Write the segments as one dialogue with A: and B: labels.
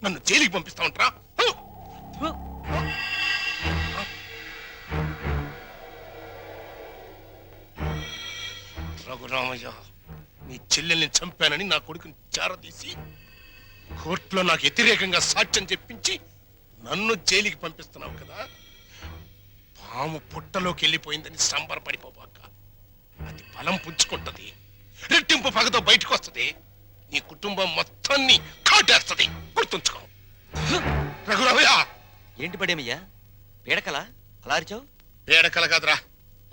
A: నన్ను జైలుకి పంపిస్తా ఉంటారా? రఘురామయ్య, నీ చెల్లెల్ని చంపానని నా కొడుకుని చారదీసి కోర్టులో నాకు వ్యతిరేకంగా సాక్ష్యం చెప్పించి నన్ను జైలుకి పంపిస్తున్నావు కదా. పాము పుట్టలోకి వెళ్ళిపోయిందని సంబరపడిపోబాక. అది బలం పుంజుకుంటది, రెట్టింపు పగతో బయటకు వస్తుంది, నీ కుటుంబం మొత్తాన్ని కాటేస్తుంది. గుర్తుంచుకో. రఘురామయ్య.
B: ఏంటి పడేమయ్యా, పీడకల అలా అరిచావు?
A: పీడకల కాదురా,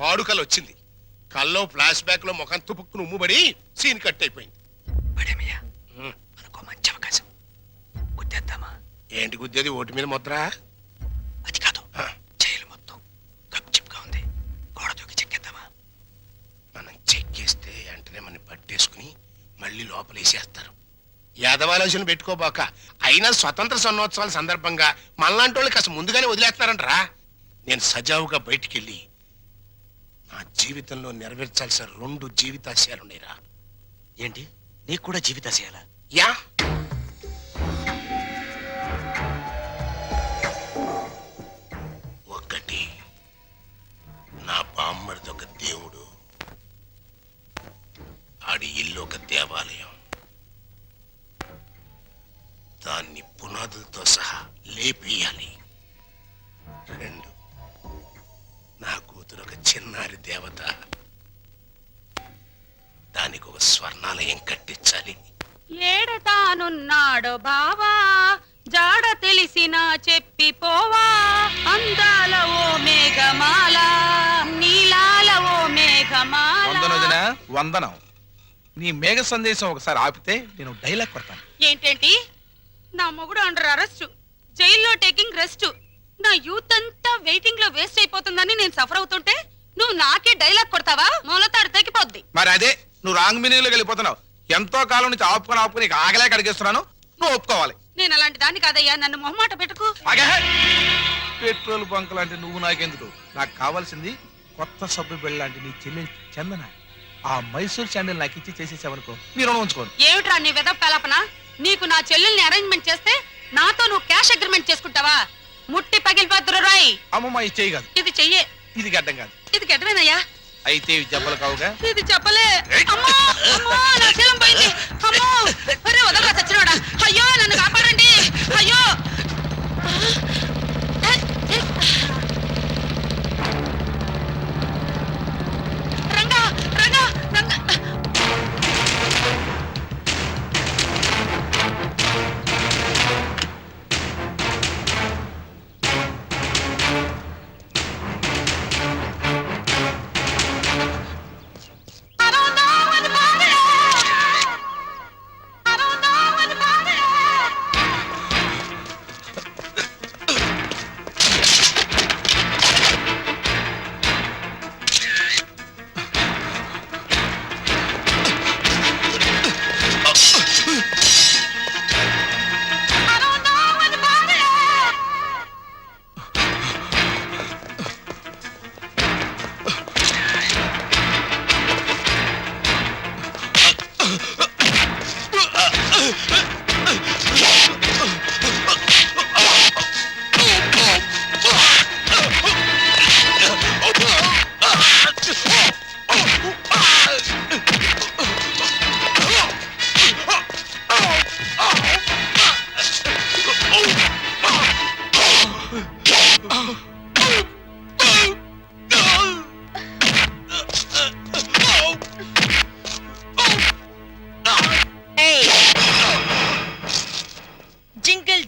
A: పాడుకల వచ్చింది. కల్లో ఫ్లాష్ బ్యాక్ లో ముఖం తుపుక్కును ఉమ్ముబడి సీన్ కట్ అయిపోయింది.
B: పడేమయ్యా, మనకో మంచి అవకాశం. గుద్దేద్దామా?
A: ఏంటి గుద్దేది? ఓటు మీద ముద్ర?
B: అది కాదు, జైలు మొత్తం గప్చిప్గా ఉంది, గోడ దూకి చెక్కేద్దామా?
A: మనం చెక్కేస్తే వెంటనే మనం పట్టేసుకుని మళ్ళీ లోపలేసేస్తారు. యాదవాలోచన పెట్టుకోబాక. అయినా స్వతంత్ర సన్నోత్సవాల సందర్భంగా మనలాంటి వాళ్ళు కాస్త ముందుగానే వదిలేస్తున్నారంటరా. నేను సజావుగా బయటికెళ్ళి నా జీవితంలో నెరవేర్చాల్సిన 2 జీవితాశయాలున్నాయిరా.
B: ఏంటి, నీకు కూడా జీవితాశయాలా?
A: యా. ఒకటి, నా బామ్మడిది ఒక దేవుడు, ఆడి ఇల్లు ఒక దేవాలయం. దాన్ని పునాదులతో సహా లేపేయాలి. 2, నా కూతురు ఒక చిన్నారి దేవత, దానికి ఒక స్వర్ణాలయం కట్టించాలి.
C: ఏడతానున్నాడు బావా, జాడ తెలిసినా చెప్పిపోవా, అందాల ఓ మేఘమాల, నీలాల ఓ మేఘమాల.
D: వందనం. నీ మేఘ సందేశం ఒకసారి ఆపితే నేను డైలాగ్ కొడతాను.
C: ఏంటేంటి? నా మొగుడు అండర్ అరెస్ట్, జైల్లో టేకింగ్ రెస్ట్, నా యూత్ అంతా వెయిటింగ్ లో వేస్ట్ అయిపోతుందని నేను సఫర్ అవుతుంటే నువ్వు నాకే డైలాగ్ కొడతావా? మూలతాడు తగ్గిపోద్ది.
D: మరి అదే, నువ్వు రాంగ్ మీనింగ్ లోకి వెళ్ళిపోతున్నావు. ఎంతో కాలం నుంచి ఆపుకొని ఆగలే అడిగేస్తున్నాను, నువ్వు ఒప్పుకోవాలి.
C: నేను అలాంటి దాన్ని కాదయ్యా, నన్ను మొహమాట పెట్టుకు.
D: పెట్రోల్ బంక్ లాంటి నువ్వు నాకెందుకు? నాకు కావాల్సింది కొత్త సబ్బు బిళ్ళ లాంటి నీ చెల్లెలు చందన. ఆ మైసూర్ శాండిల్ నాకు ఇచ్చి చేసేసావనుకో, నీ రుణం ఉంచుకోను.
C: ఏమిట్రా నీ వెదవ కల్పన? నీకు నా చెల్లెల్ని అరేంజ్మెంట్ చేస్తే నాతో నువ్వు క్యాష్ అగ్రిమెంట్ చేసుకుంటావా? ముట్టి పగిలిపోతురు రాయ్.
D: అమ్మమ్మ ఇది చెయ్యి కాదు,
C: ఇది చెయ్యే.
D: ఇది గడ్డం కాదు,
C: ఇది గడ్డమేనయ్యా.
D: అయితే ఇవి జబ్బలు కావుగా.
C: ఇది చెప్పలే. అమ్మో అమ్మో, నా శీలం పోయింది. అమ్మో, అరే వదలరా చచ్చినోడా. అయ్యో నన్ను కాపాడండి. అయ్యో రంగా రంగా రంగా.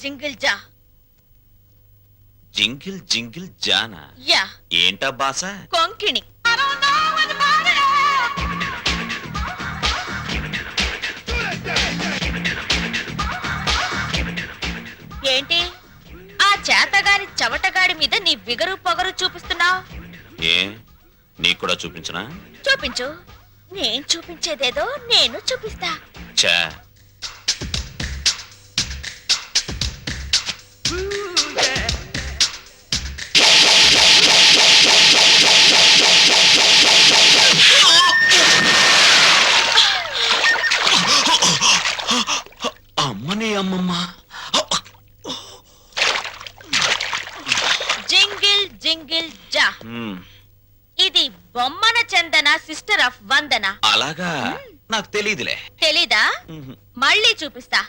E: జింగిల్ జా.
B: జింగిల్ జింగిల్ జానా?
E: యా.
B: ఏంటా బాస?
E: కొంకిణి. ఏంటి ఆ చేతగారి చవటగాడి మీద నీ బిగరు పొగరు చూపిస్తున్నావు?
B: ఏ, నీకు కూడా చూపించనా?
E: చూపించు. నేను చూపించేదేదో నేను చూపిస్తా.
B: చా, అమ్మని అమ్మమ్మ.
E: జా
F: మ్మ్.
E: ఇది బొమ్మన చందన సిస్టర్ ఆఫ్ వందన
F: అలాగా నాకు తెలియదులే.
E: తెలీదా
F: మ్మ్.
E: మళ్ళీ చూపిస్తా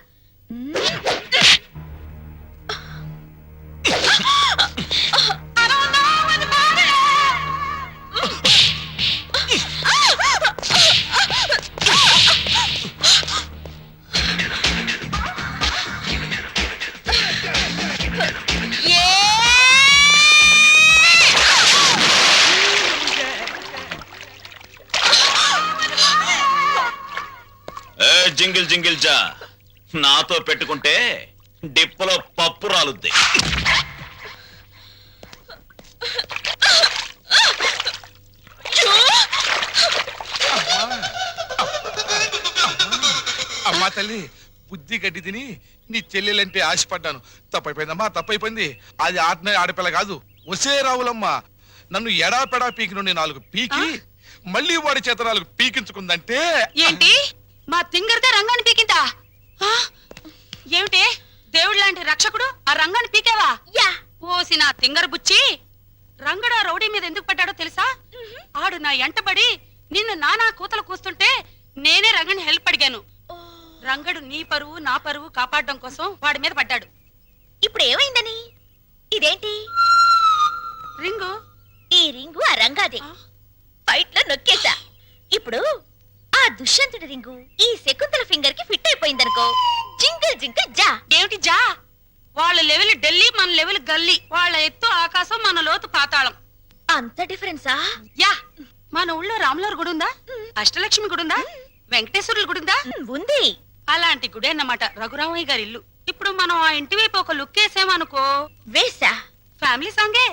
F: ఏ జింగిల్ జింగిల్ జా, నాతో పెట్టుకుంటే డిప్పలో పప్పు రాలుద్ది.
D: అమ్మా తల్లి, బుద్ధి గడ్డి తిని నీ చెల్లెలంటే ఆశపడ్డాను. తప్పైపోయిందమ్మా, తప్పైపోయింది. అది ఆడపిల్ల కాదు, ఒసే రావులమ్మ. నన్ను ఎడాపెడా పీకి నుండి 4 పీకి మళ్ళీ వాడి చేత 4 పీకించుకుందంటే
C: ఏంటి మా తింగర్దే రంగాన్ని పీకిందా ఆ? ఏమిటి దేవుడు లాంటి రక్షకుడు ఆ రంగాన్ని పీకావా?
E: యా
C: ఓసి నా తింగర్ బుచ్చి, రంగడు ఆ రౌడీ మీద ఎందుకు పడ్డాడో తెలుసా? ఆడు నా ఎంటబడి నిన్ను నానా కూతలు కూస్తుంటే నేనే రంగని హెల్ప్ అడిగాను. రంగడు నీ పరువు నా పరువు కాపాడడం కోసం వాడి మీద పడ్డాడు.
E: ఇప్పుడు ఏమైందని? ఇదేంటి
C: రింగు
E: ఈ రింగు ఆ రంగాదే
C: ఆ?
E: ఫైట్ లో నొక్కేశా. ఇప్పుడు ఆ దుష్యంతుడి రింగు ఈ శకుంతల ఫింగర్ కి ఫిట్ అయిపోయిందనుకో, జింగిల్ జింగిల్ జా.
C: ఏమిటి జా? వాళ్ళ లెవెల్ ఢిల్లీ, మన లెవెల్ గల్లీ. వాళ్ళ ఎత్తు ఆకాశం, మన లోతు పాతాళం.
E: అంత డిఫరెన్సా?
C: యా, మన ఊళ్ళో రాములవారి గుడి ఉందా? అష్టలక్ష్మి గుడి ఉందా? వెంకటేశ్వరుల గుడి ఉందా?
E: ఉంది.
C: అలాంటి గుడి అన్నమాట రఘురామయ్య గారి ఇల్లు. ఇప్పుడు మనం ఆ ఇంటి వైపు ఒక లుక్ వేసామనుకో,
E: వేసా.
C: ఫ్యామిలీ సాంగే.